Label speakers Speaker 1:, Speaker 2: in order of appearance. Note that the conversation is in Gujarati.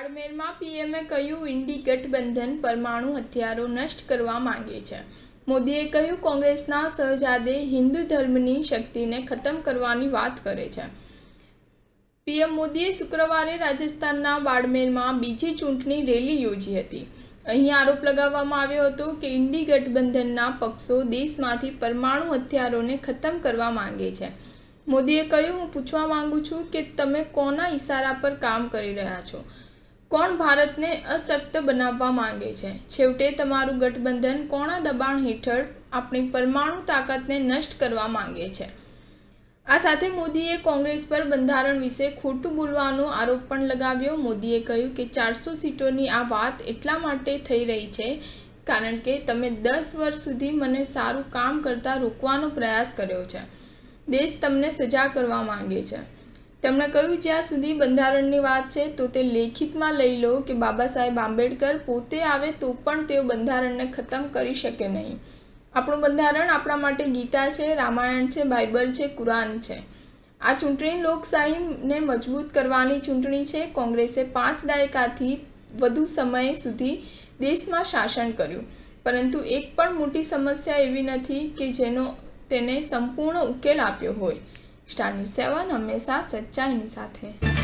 Speaker 1: બાડમેરમાં પીએમએ કહ્યું, ઇન્ડી ગઠબંધન પરમાણુ હથિયારો નષ્ટ કરવા માંગે છે. મોદીએ કહ્યું, કોંગ્રેસના શહજાદે હિન્દુ ધર્મની શક્તિને ખતમ કરવાની વાત કરે છે. પીએમ મોદીએ શુક્રવારે રાજસ્થાનના બાડમેરમાં બીજી ચૂંટણી રેલી યોજી હતી. અહીં આરોપ લગાવવામાં આવ્યો હતો કે ઇન્ડી ગઠબંધનના પક્ષો દેશમાંથી પરમાણુ હથિયારોને ખતમ કરવા માંગે છે. મોદીએ કહ્યું, હું પૂછવા માંગુ છું કે તમે કોના ઇશારા પર કામ કરી રહ્યા છો? કોણ ભારતને અશક્ત બનાવવા માંગે છે? છેવટે તમારું ગઠબંધન કોના દબાણ હેઠળ આપણી પરમાણુ તાકાતને નષ્ટ કરવા માંગે છે? આ સાથે મોદીએ કોંગ્રેસ પર બંધારણ વિશે ખોટું બોલવાનો આરોપ પણ લગાવ્યો. મોદીએ કહ્યું કે 400 સીટોની આ વાત એટલા માટે થઈ રહી છે કારણ કે તમે 10 વર્ષ સુધી મને સારું કામ કરતા રોકવાનો પ્રયાસ કર્યો છે. દેશ તમને સજા કરવા માંગે છે. તેમણે કહ્યું, જ્યાં સુધી બંધારણની વાત છે તો તે લેખિતમાં લઈ લો કે બાબા સાહેબ આંબેડકર પોતે આવે તો પણ તેઓ બંધારણને ખતમ કરી શકે નહીં. આપણું બંધારણ આપણા માટે ગીતા છે, રામાયણ છે, બાઇબલ છે, કુરાન છે. આ ચૂંટણી લોકશાહીને મજબૂત કરવાની ચૂંટણી છે. કોંગ્રેસે 5 દાયકાથી વધુ સમય સુધી દેશમાં શાસન કર્યું, પરંતુ એક પણ મોટી સમસ્યા એવી નથી કે જેનો તેને સંપૂર્ણ ઉકેલ આપ્યો હોય. સ્ટાર ન્યૂઝ 7 હંમેશા સચ્ચાઈની સાથે.